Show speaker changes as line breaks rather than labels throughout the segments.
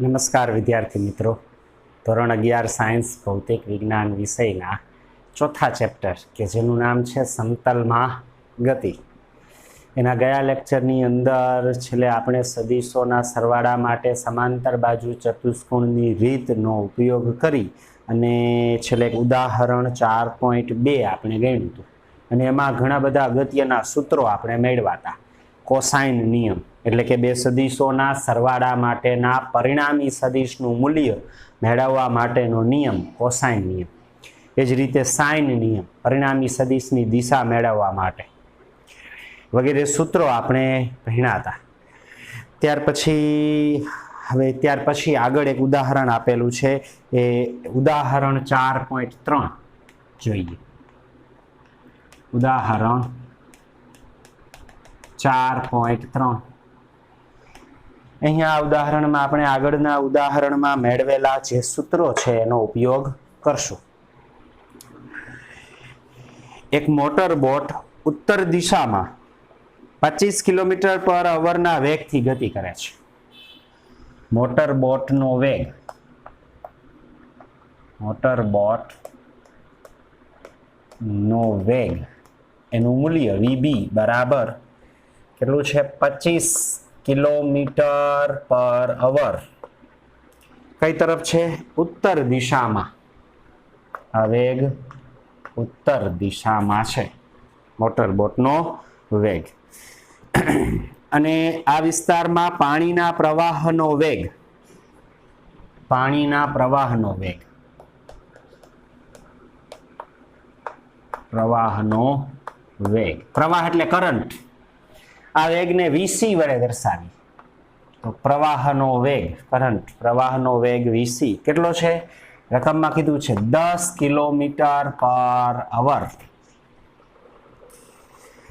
નમસ્કાર વિદ્યાર્થી મિત્રો. ધોરણ 11 સાયન્સ ભૌતિક વિજ્ઞાન વિષયના ચોથા ચેપ્ટર કે જેનું નામ છે સમતલમાં ગતિ. એના ગયા લેક્ચરની અંદર છેલ્લે આપણે સદિશોના સરવાળા માટે સમાંતર બાજુ ચતુષ્કોણની રીતનો ઉપયોગ કરી અને છેલ્લે એક ઉદાહરણ 4.2 આપણે ગણ્યું હતું અને એમાં ઘણા બધા અગત્યના સૂત્રો આપણે મેળવ્યા હતા. કોસાઇન નિયમ એટલે કે બે સદિશોના સરવાળા માટેના પરિણામી સદિશનું મૂલ્ય મેળવવા માટેનો નિયમ કોસાઇન નિયમ. એ જ રીતે સાઇન નિયમ પરિણામી સદિશની દિશા મેળવવા માટે વગેરે સૂત્રો આપણે ભણ્યા હતા. ત્યાર પછી આગળ એક ઉદાહરણ આપેલું છે, એ ઉદાહરણ 4.3 જોઈએ. ઉદાહરણ 4.3. અહીંયા ઉદાહરણમાં આપણે આગળના ઉદાહરણમાં મેળવેલા જે સૂત્રો છે એનો ઉપયોગ કરશું. એક મોટર બોટ ઉત્તર દિશામાં 25 કિલોમીટર પર અવરના વેગથી ગતિ કરે છે. મોટર બોટનો વેગ, એનું મૂલ્ય VB બરાબર કેટલું છે? 25 કિલોમીટર પર અવર. કઈ તરફ છે? ઉત્તર દિશામાં. આ વેગ ઉત્તર દિશામાં છે મોટર બોટનો વેગ. અને આ વિસ્તારમાં પાણીના પ્રવાહનો વેગ, પ્રવાહ એટલે કરંટ. આ વેગને VC વડે દર્શાવી તો પ્રવાહનો વેગ, પ્રવાહનો વેગ VC કેટલો છે? રકમમાં કીધું છે 10 કિલોમીટર પર અવર.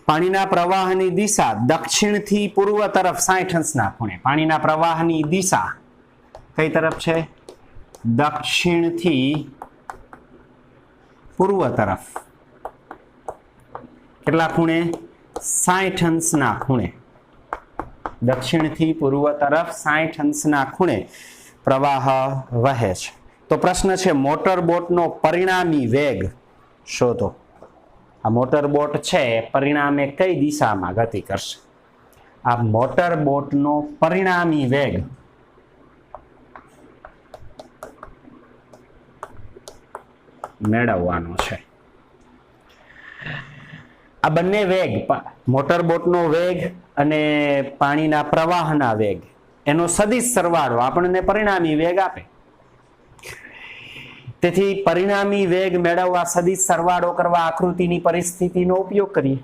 પાણીના પ્રવાહની દિશા દક્ષિણથી પૂર્વ તરફ 60 અંશના ખૂણે. પાણીના પ્રવાહની દિશા કઈ તરફ છે? દક્ષિણથી પૂર્વ તરફ. કેટલા ખૂણે? 60 અંશના ખૂણે. દક્ષિણથી પૂર્વ તરફ 60 અંશના ખૂણે પ્રવાહ વહે છે. તો પ્રશ્ન છે મોટર બોટનો પરિણામી વેગ શોધો. આ મોટર બોટ છે પરિણામે કઈ દિશામાં ગતિ કરશે? આ મોટર બોટનો પરિણામી વેગ મેળવવાનો છે. આ બંને વેગ, મોટર બોટનો વેગ અને પાણીના પ્રવાહના વેગ, એનો સદિશ સરવાળો આપણને પરિણામી વેગ આપે. તેથી પરિણામી વેગ મેળવવા સદિશ સરવાળો કરવા આકૃતિની પરિસ્થિતિનો ઉપયોગ કરીએ.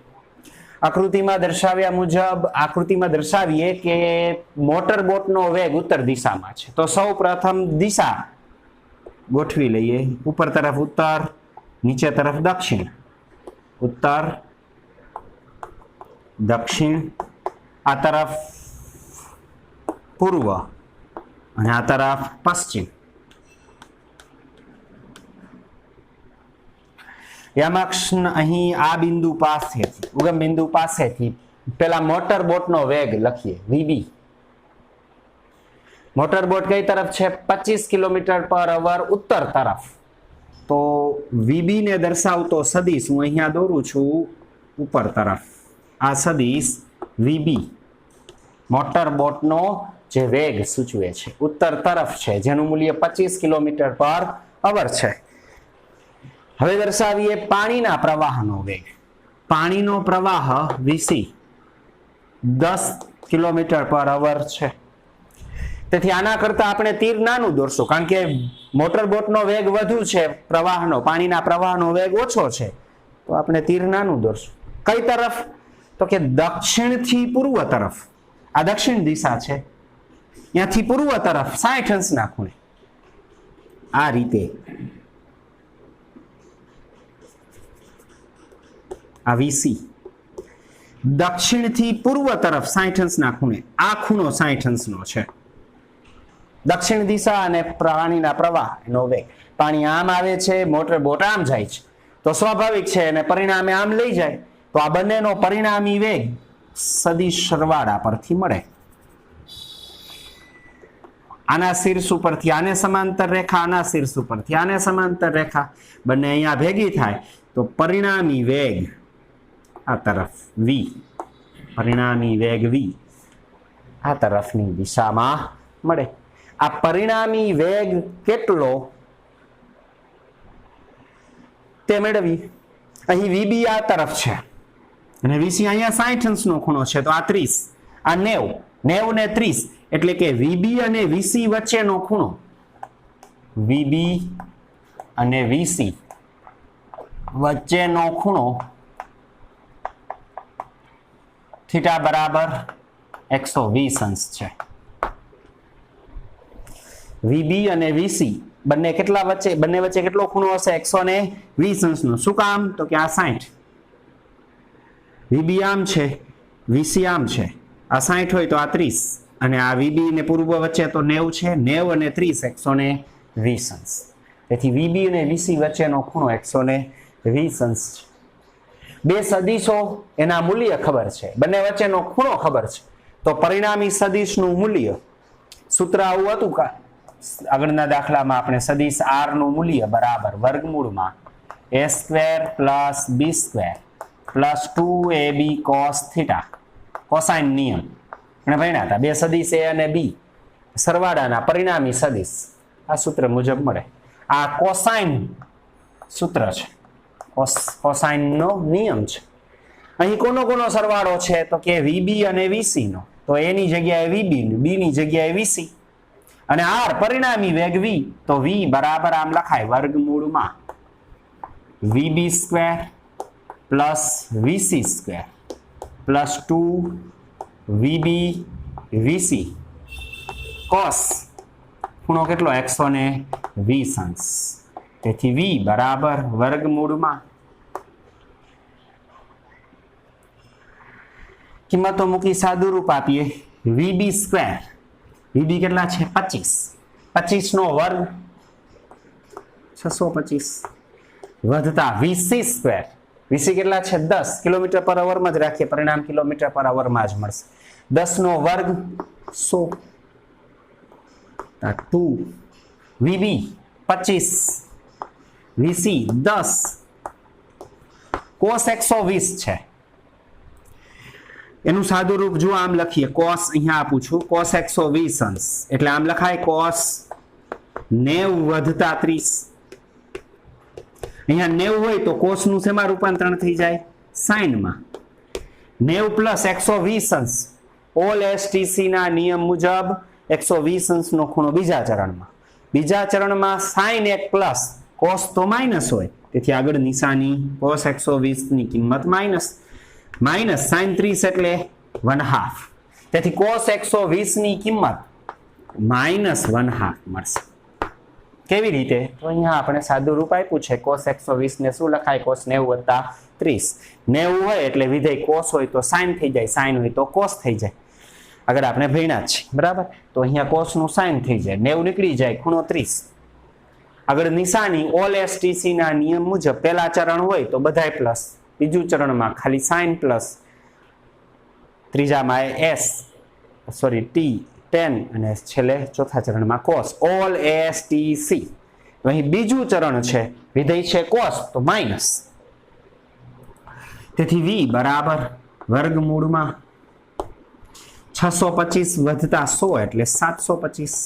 આકૃતિમાં દર્શાવીએ કે મોટર બોટનો વેગ ઉત્તર દિશામાં છે. તો સૌ પ્રથમ દિશા ગોઠવી લઈએ. ઉપર તરફ ઉત્તર, નીચે તરફ દક્ષિણ. ઉત્તર, દક્ષિણ, આ તરફ પૂર્વ અને આ તરફ પશ્ચિમ. યમક્ષ અહીં આ બિંદુ પાસેથી, ઉગમ બિંદુ પાસેથી પેલા મોટર બોટનો વેગ લખીએ VB. મોટર બોટ કઈ તરફ છે? 25 કિલોમીટર પર અવર ઉત્તર તરફ. તો VB ને દર્શાવતો સદિશ હું અહીંયા દોરું છું ઉપર તરફ. આ સદિશ VB મોટર બોટનો જે વેગ સૂચવે છે ઉત્તર તરફ છે, જેનું મૂલ્ય 25 કિલોમીટર પર અવર છે. હવે દર્શાવીએ પાણીના પ્રવાહનો વેગ. પાણીનો પ્રવાહ VC 10 કિલોમીટર પર અવર છે. તેથી આના કરતા આપણે તીર નાનું દોરશું, કારણ કે મોટર બોટનો વેગ વધુ છે, પાણીના પ્રવાહનો વેગ ઓછો છે, તો આપણે તીર નાનું દોરશું. કઈ તરફ? તો કે દક્ષિણથી પૂર્વ તરફ. આ દક્ષિણ દિશા છે, ત્યાંથી પૂર્વ તરફ 60 અંશના ખૂણે. આ રીતે આ VC દક્ષિણથી પૂર્વ તરફ 60 અંશના ખૂણે. આ ખૂણો 60 અંશનો છે. દક્ષિણ દિશા અને પાણીના પ્રવાહ એનો વેગ. પાણી આમ આવે છે, મોટર બોટ આમ જાય છે, તો સ્વાભાવિક છે અને પરિણામે આમ લઈ જાય. તો આ બંનેનો પરિણામી વેગ સદિશ સરવાળા પરથી મળે. આના શીર્ષ ઉપરથી આને સમાંતર રેખા, આના શીર્ષ ઉપરથી આને સમાંતર રેખા, બંને અહીંયા ભેગી થાય તો પરિણામી વેગ આ તરફ v, પરિણામી વેગ v આ તરફની દિશામાં મળે. આ પરિણામી વેગ કેટલો તે મેળવી. અહીં vb આ તરફ છે અને vc અહીંયા 60 અંશનો ખૂણો છે તો આ 30, આ 90, 90 ને 30 એટલે કે vb અને vc વચ્ચેનો ખૂણો, vb અને vc વચ્ચેનો ખૂણો થીટા બરાબર 120 અંશ છે. vb અને vc બંને કેટલા વચ્ચે, બંને વચ્ચે કેટલો ખૂણો હશે? 120 અંશનો. શું કામ? તો કે આ 60, vb આમ છે, vc આમ છે, આ 60 હોય તો આ 30 અને આ vb ને પૂર્વ વચ્ચે તો 90 છે, 90 અને 30 120 અંશ. તેથી vb અને vc વચ્ચેનો ખૂણો 120 અંશ છે. બે સદિશો એના મૂલ્ય ખબર છે, બંને વચ્ચેનો ખૂણો ખબર છે, તો પરિણામી સદિશનું મૂલ્ય સૂત્ર આવું હતું કા આગળના દાખલામાં આપણે સદિશ r નું મૂલ્ય બરાબર વર્ગમૂળમાં a² + b² + 2ab cos theta, cosine નિયમ અને ભણ્યા હતા. બે સદિશ a અને b સરવાળાના પરિણામી સદિશ આ સૂત્ર મુજબ મળે. આ કોસાઇન સૂત્ર છે, કોસાઇન નો નિયમ છે. અહીં કોનો સરવાળો છે? તો કે vb અને vc નો, તો a ની જગ્યાએ vb, b ની જગ્યાએ vc અને r પરિણામી વેગ v, તો v બરાબર આમ લખાય વર્ગમૂળમાં vb² + vc² + 2vb vc cos ખૂણો કેટલો? 120 અંશ. તેથી v બરાબર વર્ગમૂળમાં કિંમતો મૂકી સાદું રૂપ આપીએ. vb², vb કેટલા છે? 25, 25 નો વર્ગ 625 વધતા vc², vc કેટલા છે? 10, km/h માં જ રાખીએ, પરિણામ km/h માં જ મળશે. 10 નો વર્ગ 100, 2 vb 25 vc 10 cos 120 છે. એનું સાદું રૂપ જો આમ લખીએ, cos અહીંયા આપું છું cos 120 અંશ એટલે આમ લખાય cos 90 વધતા 30. અહીંયા 90 હોય તો cos નું શેમાં રૂપાંતરણ થઈ જાય? sin માં. 90 + 120 અંશ ઓલ STC ના નિયમ મુજબ 120 અંશનો ખૂણો બીજા ચરણમાં. બીજા ચરણમાં sin 1 પ્લસ cos તો માઇનસ હોય, તેથી આગળ નિશાની cos 120 ની કિંમત માઇનસ, માઇનસ sin 30 એટલે 1/2. તેથી cos 120 ની કિંમત -1/2 મળશે. કેવી રીતે? તો અહીંયા આપણે સાદું રૂપ આપ્યું છે. cos 120 ને શું લખાય? cos 90 + 30. 90 હોય એટલે વિધેય cos હોય તો sin થઈ જાય, sin હોય તો cos થઈ જાય. આગળ આપણે ભણ્યા જ છે બરાબર. તો અહીંયા cos નું sin થઈ જાય, 90 નીકળી જાય, ખૂણો 30. આગળ નિશાની ઓલ STC ના નિયમ મુજબ પહેલા ચરણ હોય તો બધાય પ્લસ, બીજું ચરણમાં ખાલી sin પ્લસ, ત્રીજામાં t 10 અને છેલ્લે ચોથા ચરણમાં cos ઓલ STC. તો અહીં બીજું ચરણ છે, વિધેય છે cos તો માઇનસ. તેથી v બરાબર વર્ગમૂળમાં 625 વધતા 100 એટલે 725.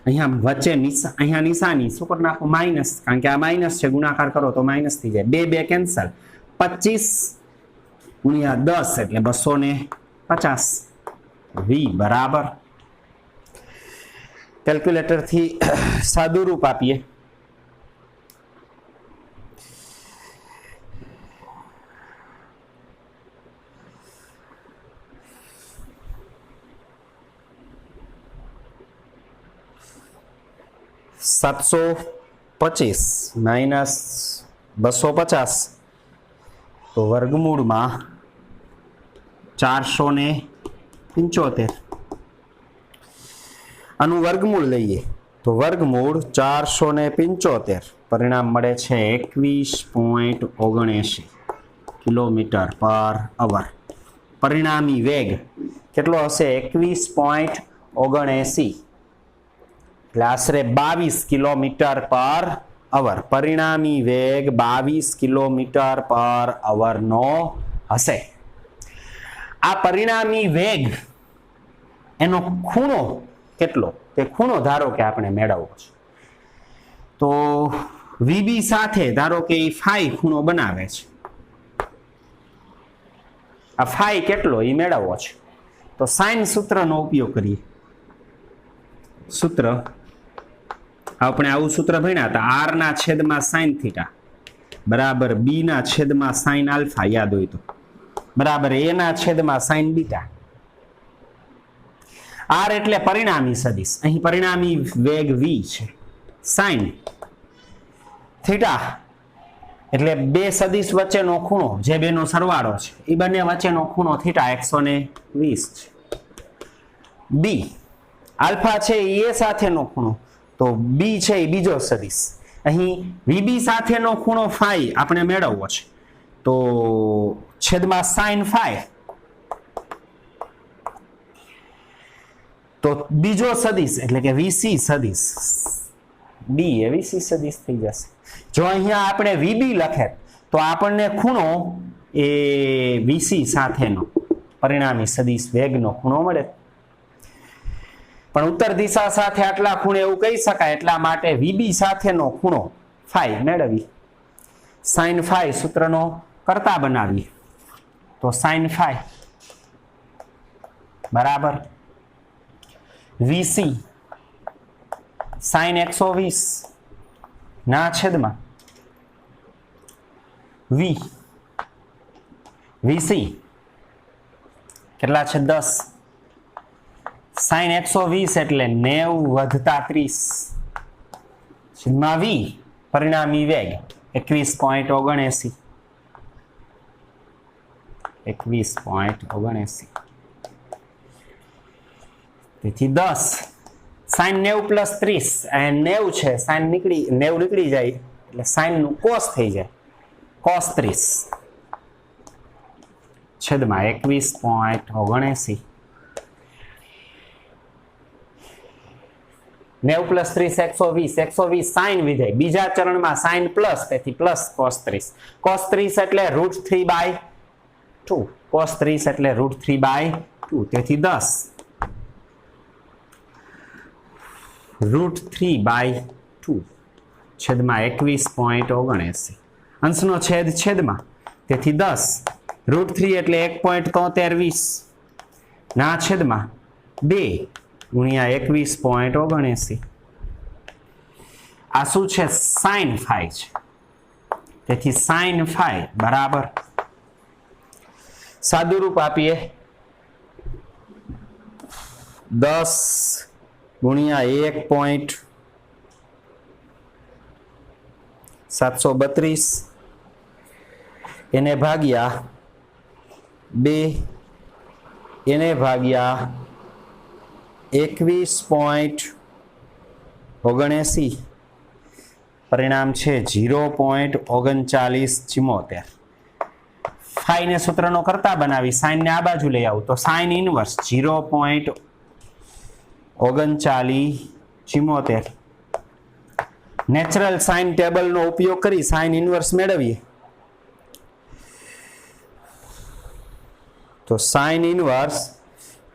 અહીંયા વચ્ચે અહીંયા નિશાની શું કરી નાખો? માઇનસ, કારણ કે આ માઇનસ છે, ગુણાકાર કરો તો માઇનસ થઈ જાય. 2 કેન્સલ, 25 × 10 એટલે 250. v બરાબર કેલ્ક્યુલેટર થી સાદું રૂપ આપીએ. -725 -250 તો વર્ગમૂળમાં 475. આનું વર્ગમૂળ લઈએ તો વર્ગમૂળ 475, પરિણામ મળે છે 21.79 km/h. પરિણામી વેગ કેટલો હશે? 21.79 એટલે આશરે 22 કિલોમીટર પર અવર. પરિણામી વેગ 22 કિલોમીટર પર અવરનો હશે. આ પરિણામી વેગ એનો ખૂણો કેટલો તે ખૂણો ધારો કે આપણે મેળવવો છે. તો વીબી સાથે ધારો કે એ ફાઈ ખૂણો બનાવે છે. આ ફાઈ કેટલો એ મેળવવો છે. તો સાઇન સૂત્રનો ઉપયોગ કરીએ. સૂત્ર આપણે આવું સૂત્ર ભણ્યા હતા, આર ના છેદમાં સાઇન થીટા બરાબર બી ના છેદમાં સાઇન આલ્ફા, યાદ હોય તો, બરાબર એ ના છેદમાં સાઇન બીટા. આર એટલે પરિણામી સદિશ, અહીં પરિણામી વેગ વી છે. સાઇન થીટા એટલે બે સદિશ વચ્ચેનો ખૂણો, જે બેનો સરવાળો છે એ બંને વચ્ચેનો ખૂણો થીટા 120 છે. બી આલ્ફા છે એ સાથેનો ખૂણો, તો બી છે એ બીજો સદિશ. અહીં વીબી સાથેનો ખૂણો ફાઈ આપણે મેળવવો છે, તો છેદમાં સાઇન ફાઈ, તો બીજો સદિશ એટલે કે વીસી સદિશ, બી એ વીસી સદિશ થઈ જશે. જો અહીંયા આપણે વીબી લખે તો આપણને ખૂણો એ વીસી સાથેનો પરિણામી સદિશ વેગનો ખૂણો મળે. પણ ઉત્તર દિશા સાથે આટલા ખૂણે એવું કહી શકાય, એટલા માટે વીબી સાથેનો ખૂણો ફાઈ મેળવી. સાઇન ફાઈ સૂત્રનો કરતા બનાવીએ તો સાઇન ફાઈ બરાબર વીસી સાઇન 120 ના છેદમાં વી વીસી કેટલા છે 10 સાઇન 120 એટલે 90 વત્તા 30 છેદમાં વી પરિણામી વેગ 21.79 21.79. તેથી 10 સાઇન 90 પ્લસ 30 અને 90 છે, સાઇન 90 નીકળી જાય એટલે સાઇન નું કોસ થઈ જાય, કોસ 30 છેદમાં 21.79. 90 પ્લસ 30 120 સાઇન વિધેય બીજા ચરણમાં સાઇન પ્લસ, તેથી પ્લસ કોસ 30. કોસ 30 એટલે √3/2, કોસ 30 એટલે √3/2, તેથી 10 √3/2 છેદમાં 21.79. અંશનો છેદ છેદમાં, તેથી 10 √3 એટલે 1.73 ના છેદમાં 2 ગુણ્યા 21.79. આ શું છે? સાઇન ફાઈ છે, તેથી સાઇન ફાઈ બરાબર સાદુરૂપ આપીએ 10 ગુણ્યા 1.732 એને ભાગ્યા 2 એને ભાગ્યા 21.79. પરિણામ છે 0.3974. ફાઈને સૂત્રનો કરતા બનાવી સાઇન ને આ બાજુ લઈ આવું તો સાઇન ઇનવર્સ 0.3974. નેચરલ સાઇન ટેબલનો ઉપયોગ કરી સાઇન ઇનવર્સ મેળવીએ તો સાઇન ઇનવર્સ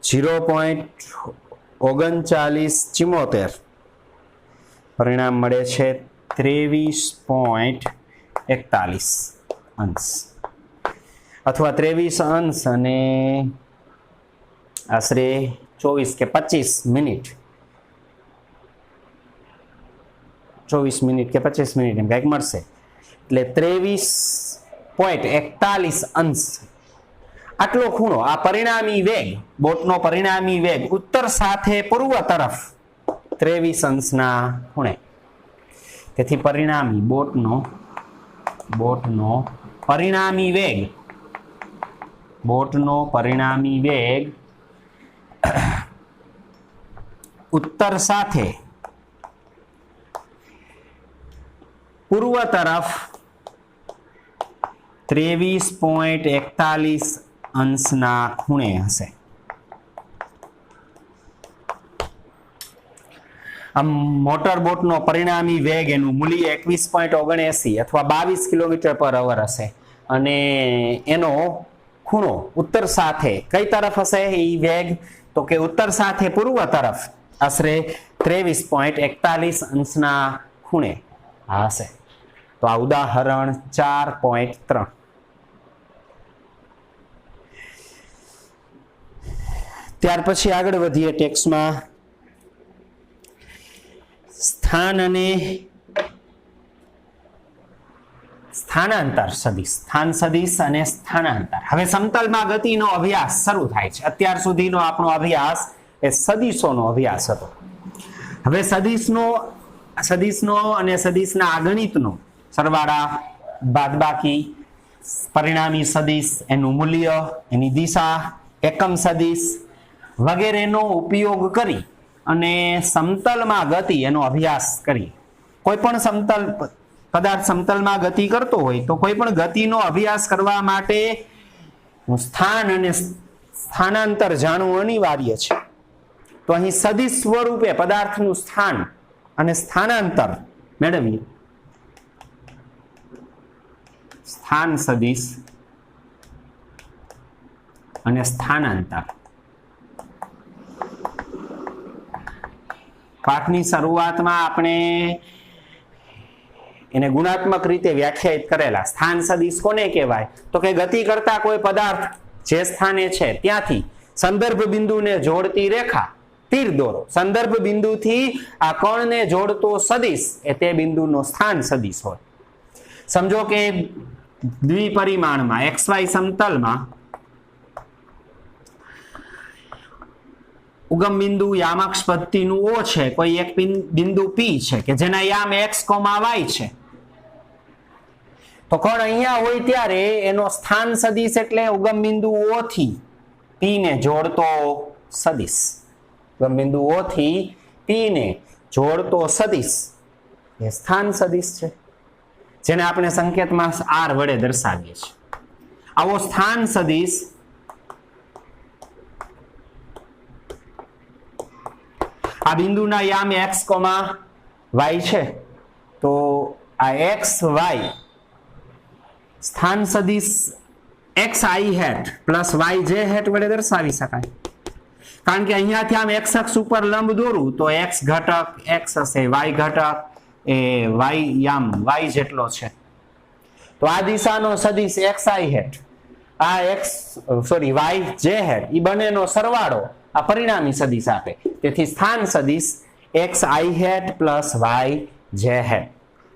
0.3974 પરિણામ મળે છે 23.41 અંશ, અથવા 23 અંશ અને આશરે 24 કે 25 મિનિટ, 24 મિનિટ કે 25 મિનિટ એમ કંઈક મળશે. એટલે 23.41 અંશ આટલો ખૂણો. આ પરિણામી વેગ, બોટનો પરિણામી વેગ ઉત્તર સાથે પૂર્વ તરફ 23 અંશના ખૂણે. તેથી પરિણામી બોટનો પરિણામી વેગ ઉત્તર સાથે પૂર્વ તરફ 23.41 અંશના ખૂણે હશે. આમ મોટર બોટનો પરિણામી વેગ એનું મૂલ્ય 21.79 અથવા 22 કિલોમીટર પર અવર હશે અને એનો ખૂણો ઉત્તર સાથે કઈ તરફ હશે એ વેગ તો કે ઉત્તર સાથે પૂર્વ તરફ આશરે 23.41 અંશના ખૂણે હશે. તો આ ઉદાહરણ 4.3. ત્યાર પછી આગળ વધીએ ટેક્સ્ટમાં. સ્થાન અને સ્થાનાંતર સદિશ, સ્થાન સદિશ અને સ્થાનાંતર. હવે સમતલમાં ગતિનો અભ્યાસ શરૂ થાય છે. અત્યાર સુધીનો આપણો અભ્યાસ એ સદિશોનો અભ્યાસ હતો. હવે સદિશનો અને સદિશના અગણિતનો સરવાળા, બાદબાકી, પરિણામી સદિશ, એનું મૂલ્ય, એની દિશા, એકમ સદિશ વગેરેનો ઉપયોગ કરી અને સમતલમાં ગતિ એનો અભ્યાસ કરી. કોઈ પણ સમતલ પદાર્થ સમતલમાં ગતિ કરતો હોય તો કોઈ પણ ગતિનો અભ્યાસ કરવા માટે સ્થાન અને સ્થાનાંતર જાણવું અનિવાર્ય છે. તો અહીં સદિશ સ્વરૂપે પદાર્થનું સ્થાન અને સ્થાનાંતર મેળવીએ. સ્થાન સદિશ અને સ્થાનાંતર. પાઠની શરૂઆતમાં આપણે એને ગુણાત્મક રીતે વ્યાખ્યાયિત કરેલા. સ્થાન સદિશ કોને કહેવાય તો કે ગતિ કરતા કોઈ પદાર્થ જે સ્થાને છે ત્યાંથી સંદર્ભ બિંદુને જોડતી રેખા, તીર દોરો. સંદર્ભ બિંદુથી આ કણને જોડતો સદિશ એ તે બિંદુનો સ્થાન સદિશ હોય. સમજો કે દ્વિપરિમાણમાં XY સમતલમાં ઉગમ બિંદુ યામક્ષ પદ્ધતિનું O છે, કોઈ એક બિંદુ P છે કે જેના યામ x, y છે. તો કણ અહીંયા હોય ત્યારે એનો સ્થાન સદિશ એટલે ઉગમ બિંદુ O થી P ને જોડતો સદિશ. ઉગમ બિંદુ O થી P ને જોડતો સદિશ એ સ્થાન સદિશ છે, જેને આપણે સંકેતમાં R વડે દર્શાવીએ છીએ. આવો સ્થાન સદિશ આ બિંદુના યામ x, y છે. તો આ x, y સ્થાન સદિશ xi hat plus yj hat વડે દર્શાવી શકાય. કારણ કે અહીંયાથી આમ x અક્ષ ઉપર લંબ દોરું તો x ઘટક x હશે, y ઘટક એ y યામ y જેટલો છે. તો આ દિશાનો સદિશ xi હેટ, આ yj હેટ એ બંનેનો સરવાળો આ પરિણામી સદિશ આપે. તેથી સ્થાન સદિશ xi hat plus yj hat.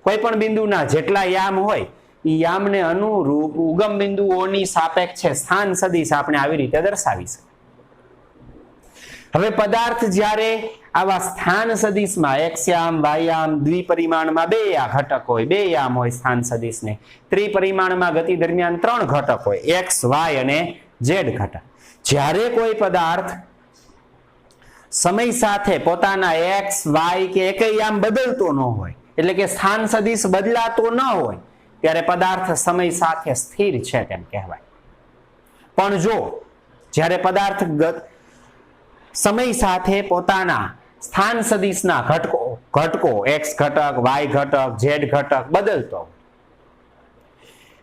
કોઈ પણ બિંદુના જેટલા યામ હોય એ યામને અનુરૂપ ઉગમ બિંદુઓની સાપેક્ષે સ્થાન સદિશ આપણે આવી રીતે દર્શાવી શકીએ. હવે પદાર્થ જ્યારે આવા સ્થાન સદિશમાં x યામ, y યામ, દ્વિપરિમાણમાં બે ઘટક હોય, બે યામ હોય સ્થાન સદિશને, ત્રિપરિમાણમાં ગતિ દરમિયાન 3 ઘટક હોય x, y અને z ઘટક. જ્યારે કોઈ પદાર્થ સમય સાથે પોતાના x, y કે એક યામ બદલતો ન હોય, એટલે કે સ્થાન સદિશ બદલાતો ન હોય, ત્યારે પદાર્થ સમય સાથે સ્થિર છે તેમ કહેવાય. પણ જો જ્યારે પદાર્થ સમય સાથે પોતાના સ્થાન સદિશના ઘટકો x ઘટક, y ઘટક, z ઘટક બદલતો,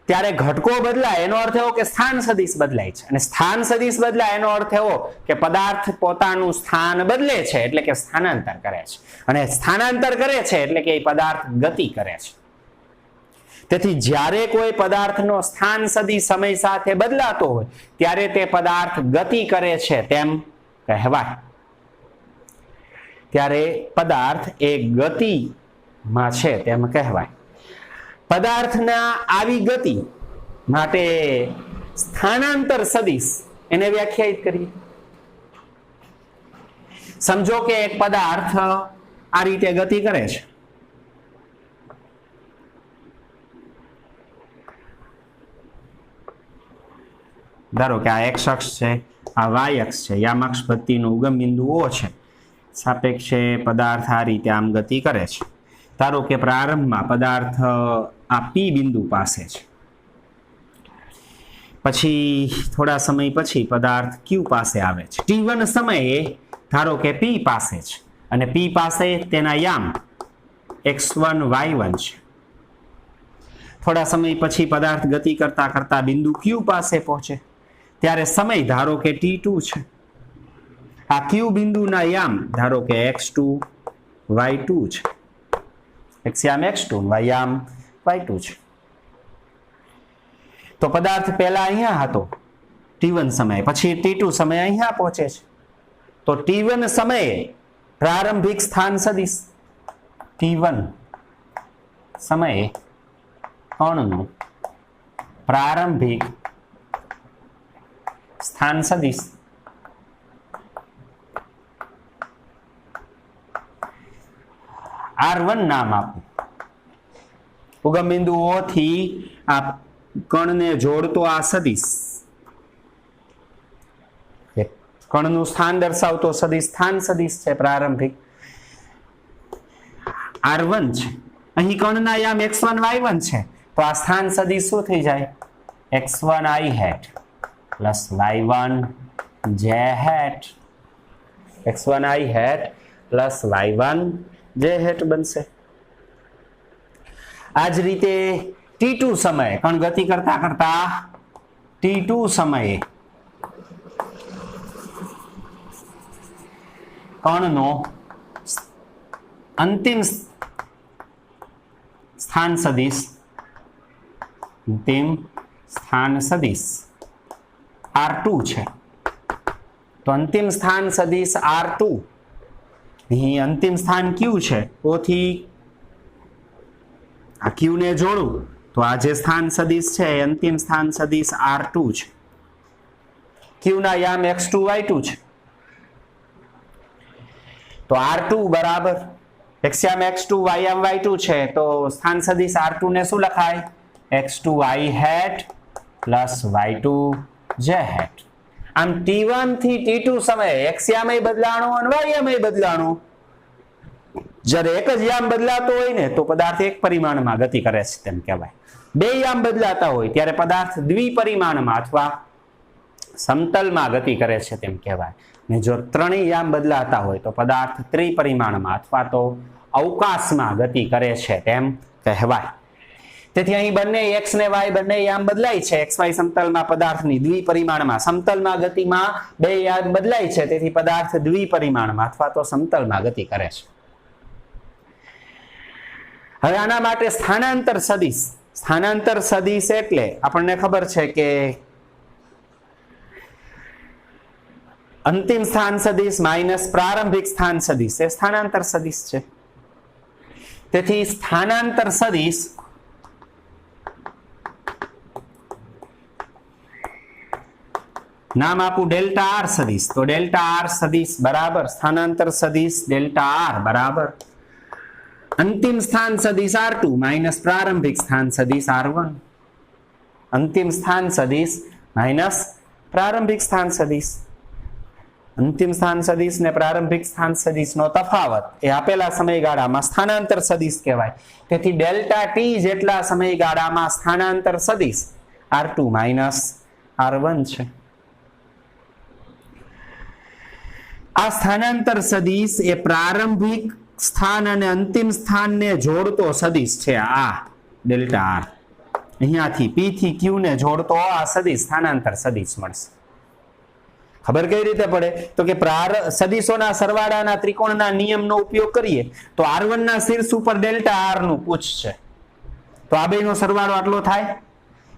ત્યારે ઘટકો બદલાય એનો અર્થ એવો કે સ્થાન સદિશ બદલાય છે. અને સ્થાન સદિશ બદલાય એનો અર્થ એવો કે પદાર્થ પોતાનું સ્થાન બદલે છે, એટલે કે સ્થાનાંતર કરે છે. અને સ્થાનાંતર કરે છે એટલે કે એ પદાર્થ ગતિ કરે છે. તેથી જ્યારે કોઈ પદાર્થનો સ્થાન સદિશ સમય સાથે બદલાતો હોય ત્યારે તે પદાર્થ ગતિ કરે છે તેમ કહેવાય. ત્યારે પદાર્થ એ ગતિમાં છે તેમ કહેવાય. પદાર્થના આવી ગતિ માટે સ્થાનાંતર સદિશ એને વ્યાખ્યાયિત કરીએ. સમજો કે એક પદાર્થ આ રીતે ગતિ કરે છે. ધારો કે આ x અક્ષ છે, આ y અક્ષ છે, યામક્ષ પદ્ધતિનું ઉગમ બિંદુ O છે. સાપેક્ષે પદાર્થ આ રીતે આમ ગતિ કરે છે. ધારો કે પ્રારંભમાં પદાર્થ આ P બિંદુ પાસે છે, પછી થોડા સમય પછી પદાર્થ Q પાસે આવે છે. T1 સમયે ધારો કે P પાસે છે અને P પાસે તેના યામ x1 y1 છે. થોડા સમય પછી પદાર્થ ગતિ કરતા કરતા બિંદુ Q પાસે પહોંચે ત્યારે સમય ધારો કે t2 છે. આ Q બિંદુના યામ ધારો કે x2 y2 છે. x યામ x2 y યામ y2 છે. તો પદાર્થ પહેલા અહીંયા હતો t1 સમયે, પછી t2 સમયે અહીંયા પહોંચે છે. તો t1 સમયે પ્રારંભિક સ્થાન સદિશ t1 સમયે કણનું પ્રારંભિક સ્થાન સદિશ R1 નામ આપું. ઉગમ બિંદુ O થી આ કણને જોડતો આ સદિશ, કણનું સ્થાન દર્શાવતો સદિશ સ્થાન સદિશ છે પ્રારંભિક R1 છે. અહીં કણના યામ x1 y1 છે, તો આ સ્થાન સદિશ શું થઈ જાય? x1 i hat plus y1 j hat. x1 i hat plus y1 j hat બનશે. આ જ રીતે t2 સમયે કણ ગતિ કરતા કરતા t2 સમયે કણનો અંતિમ સ્થાન સદિશ R2 છે. તો અંતિમ સ્થાન સદિશ R2 અહીં અંતિમ સ્થાન Q છે. O થી આ Q ને જોડું તો આ જે સ્થાન સદિશ છે એ અંતિમ સ્થાન સદિશ R2 છે. Q ના યામ x2 y2 છે. તો R2 બરાબર x યામ x2 y યામ y2 છે, તો સ્થાન સદિશ R2 ને શું લખાય? x2 i hat plus y2 j hat. આમ t1 થી t2 સમયે x યામય બદલાણો અને y યામય બદલાણો. જ્યારે એક જ યામ બદલાતો હોય ને તો પદાર્થ એક પરિમાણમાં ગતિ કરે છે તેમ કહેવાય. બે યામ બદલાતા હોય ત્યારે પદાર્થ દ્વિપરિમાણમાં અથવા સમતલમાં ગતિ કરે છે તેમ કહેવાય. ને જો ત્રણેય યામ બદલાતા હોય તો પદાર્થ ત્રિપરિમાણમાં અથવા તો અવકાશમાં ગતિ કરે છે તેમ કહેવાય. તેથી અહીં બંને x ને y બંને યામ બદલાય છે. xy સમતલમાં પદાર્થની દ્વિપરિમાણમાં, સમતલમાં ગતિમાં બે યામ બદલાય છે, તેથી પદાર્થ દ્વિપરિમાણમાં અથવા તો સમતલમાં ગતિ કરે છે. હવે આના માટે સ્થાનાંતર સદિશ, સ્થાનાંતર સદિશ એટલે આપણને ખબર છે કે અંતિમ સ્થાન સદિશ માઇનસ પ્રારંભિક સ્થાન સદિશ એ સ્થાનાંતર સદિશ છે. તેથી સ્થાનાંતર સદિશ નામ આપું ડેલ્ટા આર સદિશ. તો ડેલ્ટા આર સદિશ બરાબર સ્થાનાંતર સદિશ ડેલ્ટા આર બરાબર અંતિમ સ્થાન સદિશ R2 માઇનસ પ્રારંભિક સ્થાન સદિશ R1. અંતિમ સ્થાન સદિશ માઇનસ પ્રારંભિક સ્થાન સદિશ. અંતિમ સ્થાન સદિશ ને પ્રારંભિક સ્થાન સદિશનો તફાવત એ આપેલા સમયગાળામાં સ્થાનાંતર સદિશ કહેવાય. તેથી ડેલ્ટા ટી જેટલા સમયગાળામાં સ્થાનાંતર સદિશ R2 માઇનસ R1 છે. આ સ્થાનાંતર સદિશ એ પ્રારંભિક સ્થાન અને અંતિમ સ્થાનને જોડતો સદિશ છે. આ ડેલ્ટા આર અહીંયાથી P થી Q ને જોડતો આ સદિશ સ્થાનાંતર સદિશ મળશે. ખબર કઈ રીતે પડે? તો કે સદિશોના સરવાળાના ત્રિકોણના નિયમનો ઉપયોગ કરીએ તો R1 ના શીર્ષ ઉપર ડેલ્ટા આર નું પૂછ છે, તો આ બેનો સરવાળો આટલો થાય.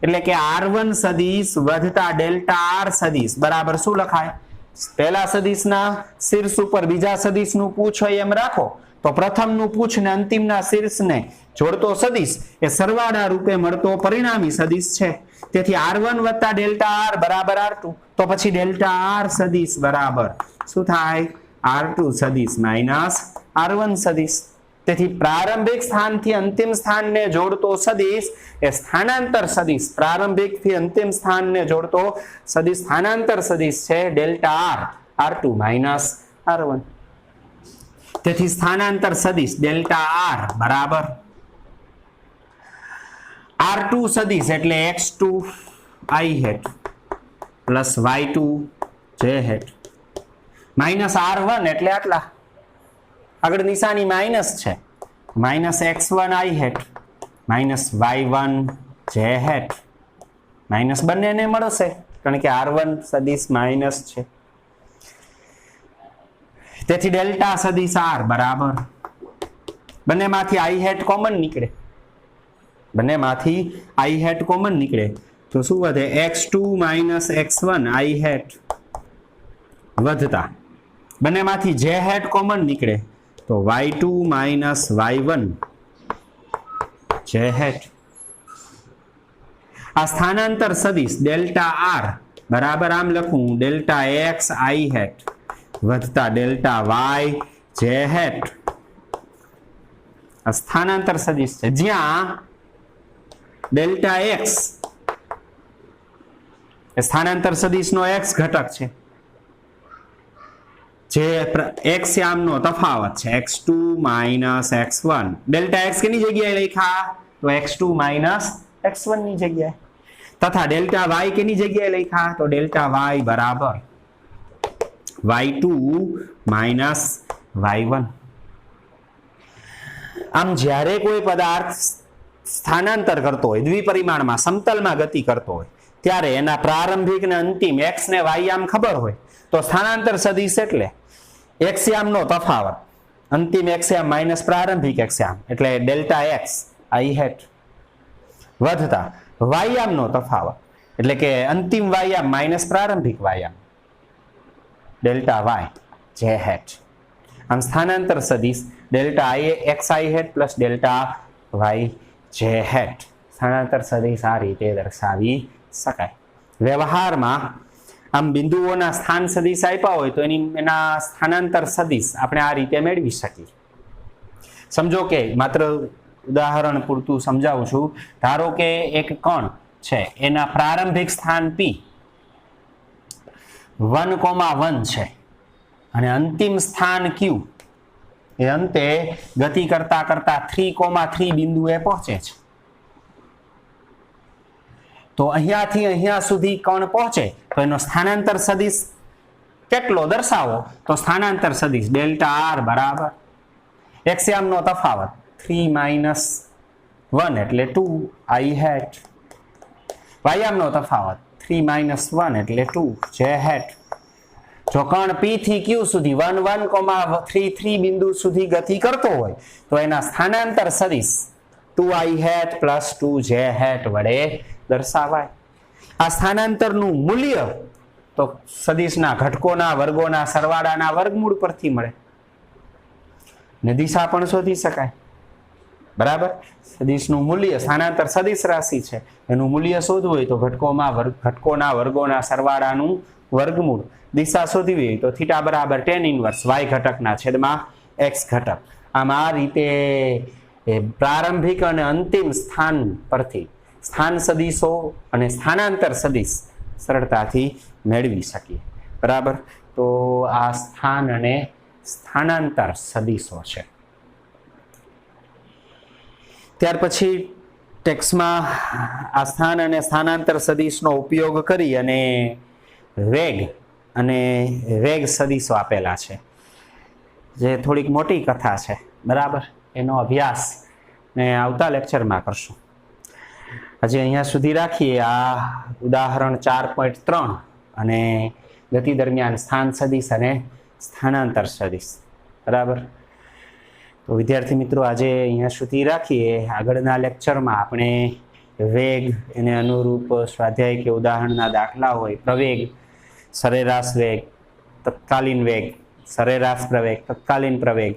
એટલે કે R1 સદિશ વધતા ડેલ્ટા આર સદિશ બરાબર શું લખાય? પહેલા સદિશના શીર્ષ ઉપર બીજા સદિશનું પૂછ હોય એમ રાખો તો પ્રથમનું પૂછ ને અંતિમના શીર્ષને જોડતો સદિશ એ સરવાળા રૂપે મળતો પરિણામી સદિશ છે. તેથી R1 વત્તા ડેલ્ટા આર બરાબર R2. તો પછી ડેલ્ટા આર સદિશ બરાબર શું થાય? R2 સદિશ માઇનસ R1 સદિશ. તેથી પ્રારંભિક સ્થાનથી અંતિમ સ્થાનને જોડતો સદિશ એ સ્થાનાંતર સદિશ, પ્રારંભિક થી અંતિમ સ્થાનને જોડતો સદિશ સ્થાનાંતર સદિશ છે delta R R2 minus R1. તેથી સ્થાનાંતર સદિશ ડેલ્ટા આર બરાબર R2 સદિશ એટલે x2 i hat plus y2 j hat minus R1 એટલે આટલા આગળ નિશાની માઇનસ છે, minus x1 i hat minus y1 j hat minus બંનેને મળશે કારણ કે r1 સદિશ માઇનસ છે, તેથી ડેલ્ટા સદિશ r બરાબર બંનેમાંથી i હેટ કોમન નીકળે, બંનેમાંથી i હેટ કોમન નીકળે તો શું વધે x2 minus x1 i hat વધતા બંનેમાંથી j હેટ કોમન નીકળે તો y2 minus y1 j hat. આ સ્થાનાંતર સદિશ ડેલ્ટા r બરાબર આમ લખું ડેલ્ટા x i હેટ વધતા ડેલ્ટા y j હેટ. આ સ્થાનાંતર સદિશ છે જ્યાં ડેલ્ટા x એ સ્થાનાંતર સદિશનો x ઘટક છે, જે x યામનો તફાવત છે x2 minus x1. Delta x કેની જગ્યાએ લખ્યા તો x2 માઇનસ x1 ની જગ્યાએ, તથા ડેલ્ટા y કેની જગ્યાએ લખ્યા તો ડેલ્ટા y બરાબર y2 માઇનસ y1. આમ જ્યારે કોઈ પદાર્થ સ્થાનાંતર કરતો હોય દ્વિપરિમાણમાં સમતલમાં ગતિ કરતો હોય ત્યારે એના પ્રારંભિક ને અંતિમ x ને y યામ ખબર હોય તો સ્થાનાંતર સદિશ એટલે x યામનો તફાવત અંતિમ x યામ માઇનસ પ્રારંભિક x યામ એટલે ડેલ્ટા x i હેટ વધતા y યામનો તફાવત એટલે કે અંતિમ y યામ માઇનસ પ્રારંભિક y યામ ડેલ્ટા y j હેટ. આમ સ્થાનાંતર સદિશ delta i x i hat plus delta y j hat સ્થાનાંતર સદિશ આ રીતે દર્શાવી શકાય. વ્યવહારમાં આમ બિંદુઓના સ્થાન સદિશ આપ્યા હોય તો એના સ્થાનાંતર સદિશ આપણે આ રીતે મેળવી શકીએ. સમજો કે માત્ર ઉદાહરણ પૂરતું સમજાવું છું. ધારો કે એક કણ છે એના પ્રારંભિક સ્થાન p 1,1 છે અને અંતિમ સ્થાન q એ અંતે ગતિ કરતા કરતા 3,3 બિંદુએ પહોંચે છે. તો અહીંયાથી અહીંયા સુધી કણ પહોંચે તો એનો સ્થાનાંતર સદિશ કેટલો દર્શાવો તો સ્થાનાંતર સદિશ ડેલ્ટા r બરાબર x યામનો તફાવત 3 માઇનસ 1 એટલે 2 i હેટ, y યામનો તફાવત 3 માઇનસ 1 એટલે 2 j હેટ. જો કણ p થી q સુધી 1,1,3,3 બિંદુ સુધી ગતિ કરતો હોય તો એના સ્થાનાંતર સદિશ 2i hat plus 2j hat વડે દર્શાવાય. આ સ્થાનાંતરનું મૂલ્ય તો સદિશના ઘટકોના વર્ગોના સરવાળાના વર્ગમૂળ પરથી મળે ને દિશા પણ શોધી શકાય. બરાબર, સદિશનું મૂલ્ય સ્થાનાંતર સદિશ રાશિ છે એનું મૂલ્ય શોધવું હોય તો ઘટકોના વર્ગોના સરવાળાનું વર્ગમૂળ, દિશા શોધવી હોય તો થીટા બરાબર tan ઇન્વર્સ y ઘટકના છેદમાં x ઘટક. આમ આ રીતે પ્રારંભિક અને અંતિમ સ્થાન પરથી સ્થાન સદિશો અને સ્થાનાંતર સદિશ સરળતાથી મેળવી શકીએ. બરાબર, તો આ સ્થાન અને સ્થાનાંતર સદિશો છે. ત્યાર પછી ટેક્સ્ટમાં આ સ્થાન અને સ્થાનાંતર સદિશનો ઉપયોગ કરી અને વેગ સદિશો આપેલા છે જે થોડીક મોટી કથા છે. બરાબર, એનો અભ્યાસ ને આવતા લેક્ચરમાં કરશું. હજી અહીંયા સુધી રાખીએ. આ ઉદાહરણ 4.3 અને ગતિ દરમિયાન સ્થાન સદિશ અને સ્થાનાંતર સદિશ. બરાબર, તો વિદ્યાર્થી મિત્રો આજે અહીંયા સુધી રાખીએ. આગળના લેક્ચરમાં આપણે વેગ એને અનુરૂપ સ્વાધ્યાય કે ઉદાહરણના દાખલા હોય, પ્રવેગ, સરેરાશ વેગ, તત્કાલીન વેગ, સરેરાશ પ્રવેગ, તત્કાલીન પ્રવેગ,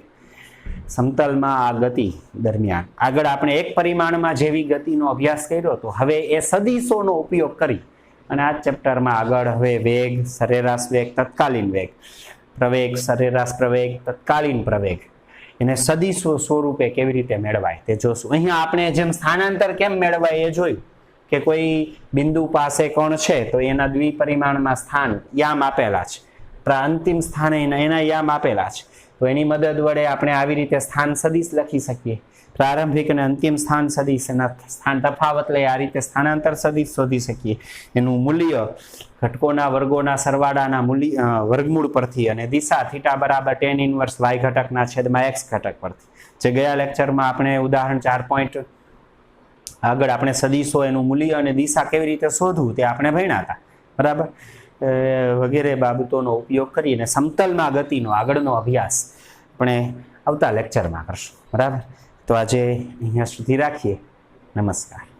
સમતલમાં આ ગતિ દરમિયાન આગળ આપણે એક પરિમાણમાં જેવી ગતિનો અભ્યાસ કર્યો હતો, હવે એ સદિશોનો ઉપયોગ કરી અને આ ચેપ્ટરમાં આગળ હવે વેગ, સરેરાશ વેગ, તત્કાલીન વેગ, પ્રવેગ, સરેરાશ પ્રવેગ, તત્કાલીન પ્રવેગ એને સદિશો સ્વરૂપે કેવી રીતે મેળવાય તે જોશું. અહીંયા આપણે જેમ સ્થાનાંતર કેમ મેળવાય એ જોયું કે કોઈ બિંદુ પાસે કણ છે તો એના દ્વિપરિમાણમાં સ્થાન યામ આપેલા છે, અંતિમ સ્થાને એના યામ આપેલા છે. તો તો એની મદદ વડે આપણે આવી રીતે સ્થાન સદિશ લખી શકીએ. પ્રારંભિક અને અંતિમ સ્થાન સદિશ, એના સ્થાન તફાવત લઈ આ રીતે સ્થાનાંતર સદિશ શોધી શકીએ. એનું મૂલ્ય ઘટકોના વર્ગોના સરવાળાના મૂલ્ય વર્ગમૂળ પરથી અને દિશા થીટા બરાબર tan ઇન્વર્સ y ઘટકના છેદમાં x ઘટક પરથી. જે ગયા લેક્ચરમાં આપણે ઉદાહરણ 4 આગળ આપણે સદિશો એનું મૂલ્ય અને દિશા કેવી રીતે શોધવું તે આપણે ભણ્યા હતા, બરાબર. વગેરે બાબતોનો ઉપયોગ કરીને સમતલમાં ગતિનો આગળનો અભ્યાસ આપણે આવતા લેક્ચરમાં કરશું, બરાબર. તો આજે અહીંયા સુધી રાખીએ. નમસ્કાર.